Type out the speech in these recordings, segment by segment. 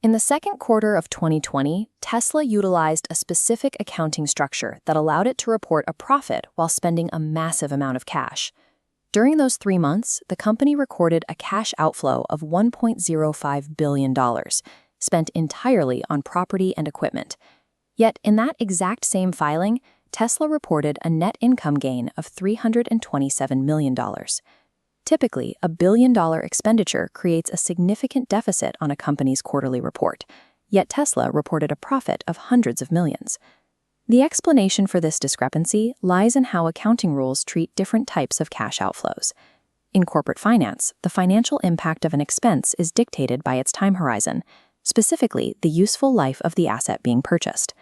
In the second quarter of 2020, Tesla utilized a specific accounting structure that allowed it to report a profit while spending a massive amount of cash. During those 3 months, the company recorded a cash outflow of $1.05 billion, spent entirely on property and equipment. Yet in that exact same filing, Tesla reported a net income gain of $327 million. Typically, a billion-dollar expenditure creates a significant deficit on a company's quarterly report, yet Tesla reported a profit of hundreds of millions. The explanation for this discrepancy lies in how accounting rules treat different types of cash outflows. In corporate finance, the financial impact of an expense is dictated by its time horizon, specifically the useful life of the asset being purchased.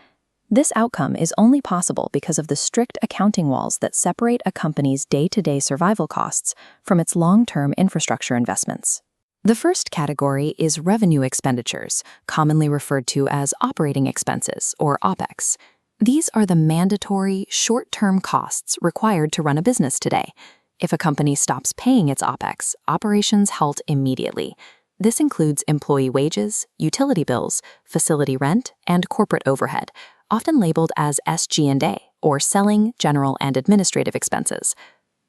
This outcome is only possible because of the strict accounting walls that separate a company's day-to-day survival costs from its long-term infrastructure investments. The first category is revenue expenditures, commonly referred to as operating expenses, or OpEx. These are the mandatory, short-term costs required to run a business today. If a company stops paying its OpEx, operations halt immediately. This includes employee wages, utility bills, facility rent, and corporate overhead, often labeled as SG&A, or selling, general, and administrative expenses.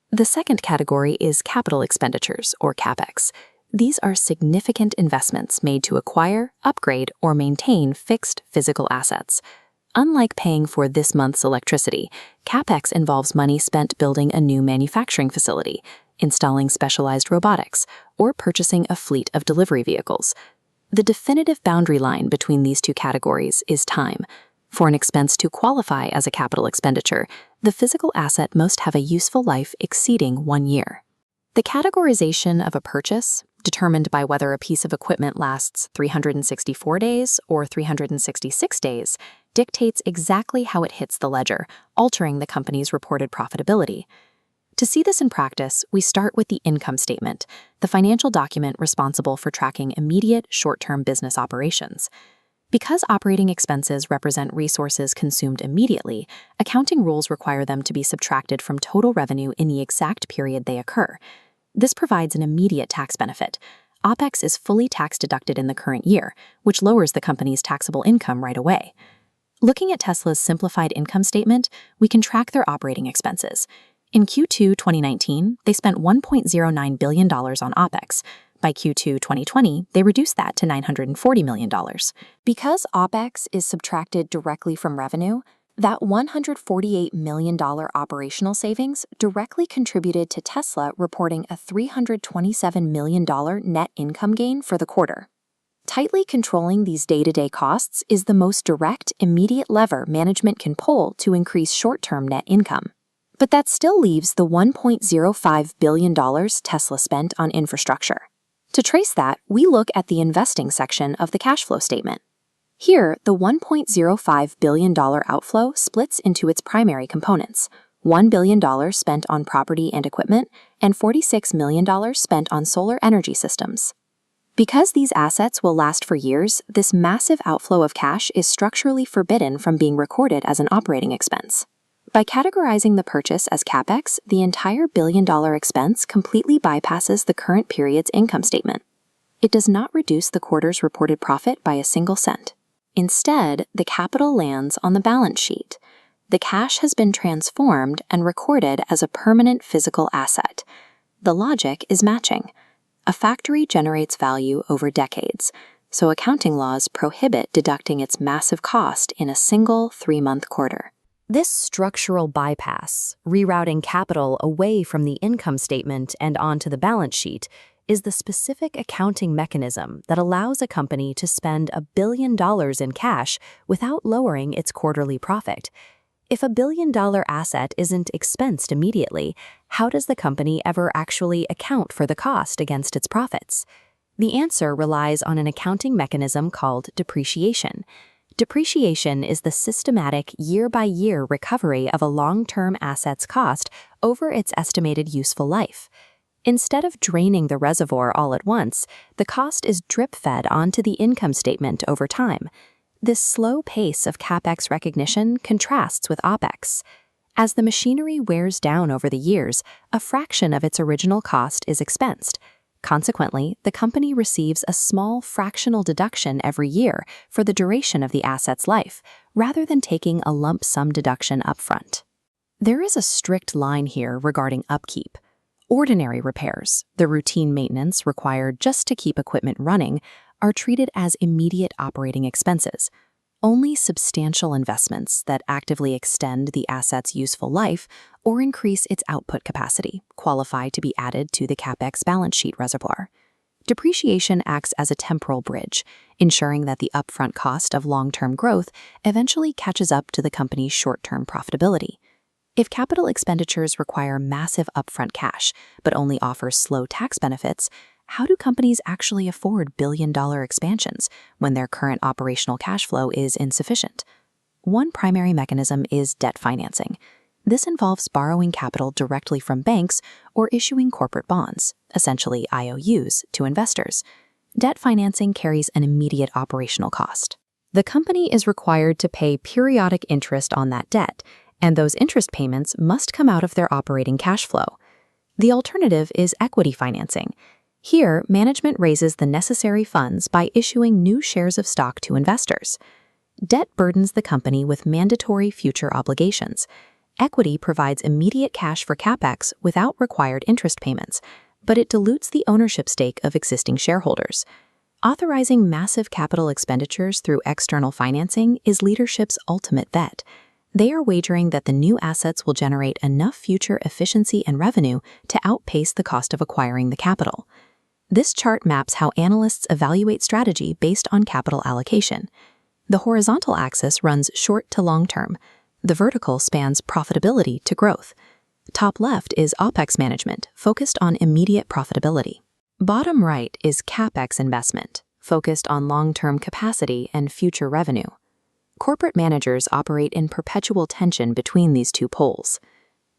The second category is capital expenditures, or CapEx. These are significant investments made to acquire, upgrade, or maintain fixed physical assets. Unlike paying for this month's electricity, CapEx involves money spent building a new manufacturing facility, installing specialized robotics, or purchasing a fleet of delivery vehicles. The definitive boundary line between these two categories is time. For an expense to qualify as a capital expenditure, the physical asset must have a useful life exceeding 1 year. The categorization of a purchase, determined by whether a piece of equipment lasts 364 days or 366 days, dictates exactly how it hits the ledger, altering the company's reported profitability. To see this in practice, we start with the income statement, the financial document responsible for tracking immediate, short-term business operations. Because operating expenses represent resources consumed immediately, accounting rules require them to be subtracted from total revenue in the exact period they occur. This provides an immediate tax benefit. OpEx is fully tax deducted in the current year, which lowers the company's taxable income right away. Looking at Tesla's simplified income statement, we can track their operating expenses. In Q2 2019, they spent $1.09 billion on OpEx. By Q2 2020, they reduced that to $940 million. Because OpEx is subtracted directly from revenue, that $148 million operational savings directly contributed to Tesla reporting a $327 million net income gain for the quarter. Tightly controlling these day-to-day costs is the most direct, immediate lever management can pull to increase short-term net income. But that still leaves the $1.05 billion Tesla spent on infrastructure. To trace that, we look at the investing section of the cash flow statement. Here, the $1.05 billion outflow splits into its primary components: $1 billion spent on property and equipment, and $46 million spent on solar energy systems. Because these assets will last for years, this massive outflow of cash is structurally forbidden from being recorded as an operating expense. By categorizing the purchase as CapEx, the entire billion-dollar expense completely bypasses the current period's income statement. It does not reduce the quarter's reported profit by a single cent. Instead, the capital lands on the balance sheet. The cash has been transformed and recorded as a permanent physical asset. The logic is matching. A factory generates value over decades, so accounting laws prohibit deducting its massive cost in a single 3-month quarter. This structural bypass, rerouting capital away from the income statement and onto the balance sheet, is the specific accounting mechanism that allows a company to spend $1 billion in cash without lowering its quarterly profit. If a billion-dollar asset isn't expensed immediately, how does the company ever actually account for the cost against its profits? The answer relies on an accounting mechanism called depreciation. Depreciation is the systematic year-by-year recovery of a long-term asset's cost over its estimated useful life. Instead of draining the reservoir all at once, the cost is drip-fed onto the income statement over time. This slow pace of CapEx recognition contrasts with OpEx. As the machinery wears down over the years, a fraction of its original cost is expensed. Consequently, the company receives a small fractional deduction every year for the duration of the asset's life, rather than taking a lump sum deduction upfront. There is a strict line here regarding upkeep. Ordinary repairs, the routine maintenance required just to keep equipment running, are treated as immediate operating expenses. Only substantial investments that actively extend the asset's useful life or increase its output capacity qualify to be added to the CapEx balance sheet reservoir. Depreciation acts as a temporal bridge, ensuring that the upfront cost of long-term growth eventually catches up to the company's short-term profitability. If capital expenditures require massive upfront cash but only offer slow tax benefits, how do companies actually afford billion-dollar expansions when their current operational cash flow is insufficient? One primary mechanism is debt financing. This involves borrowing capital directly from banks or issuing corporate bonds, essentially IOUs, to investors. Debt financing carries an immediate operational cost. The company is required to pay periodic interest on that debt, and those interest payments must come out of their operating cash flow. The alternative is equity financing. Here, management raises the necessary funds by issuing new shares of stock to investors. Debt burdens the company with mandatory future obligations. Equity provides immediate cash for CapEx without required interest payments, but it dilutes the ownership stake of existing shareholders. Authorizing massive capital expenditures through external financing is leadership's ultimate bet. They are wagering that the new assets will generate enough future efficiency and revenue to outpace the cost of acquiring the capital. This chart maps how analysts evaluate strategy based on capital allocation. The horizontal axis runs short to long term. The vertical spans profitability to growth. Top left is OpEx management, focused on immediate profitability. Bottom right is CapEx investment, focused on long-term capacity and future revenue. Corporate managers operate in perpetual tension between these two poles.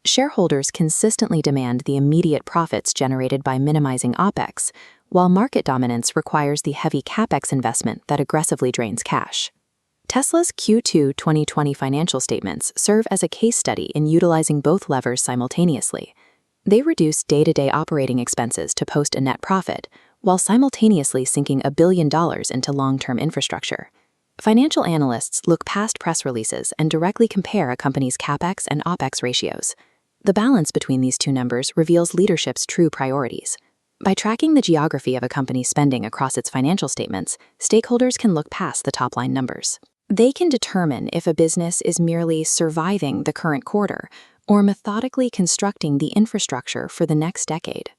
Shareholders consistently demand the immediate profits generated by minimizing OpEx, while market dominance requires the heavy CapEx investment that aggressively drains cash. Tesla's Q2 2020 financial statements serve as a case study in utilizing both levers simultaneously. They reduce day-to-day operating expenses to post a net profit, while simultaneously sinking $1 billion into long-term infrastructure. Financial analysts look past press releases and directly compare a company's CapEx and OpEx ratios. The balance between these two numbers reveals leadership's true priorities. By tracking the geography of a company's spending across its financial statements, stakeholders can look past the top-line numbers. They can determine if a business is merely surviving the current quarter or methodically constructing the infrastructure for the next decade.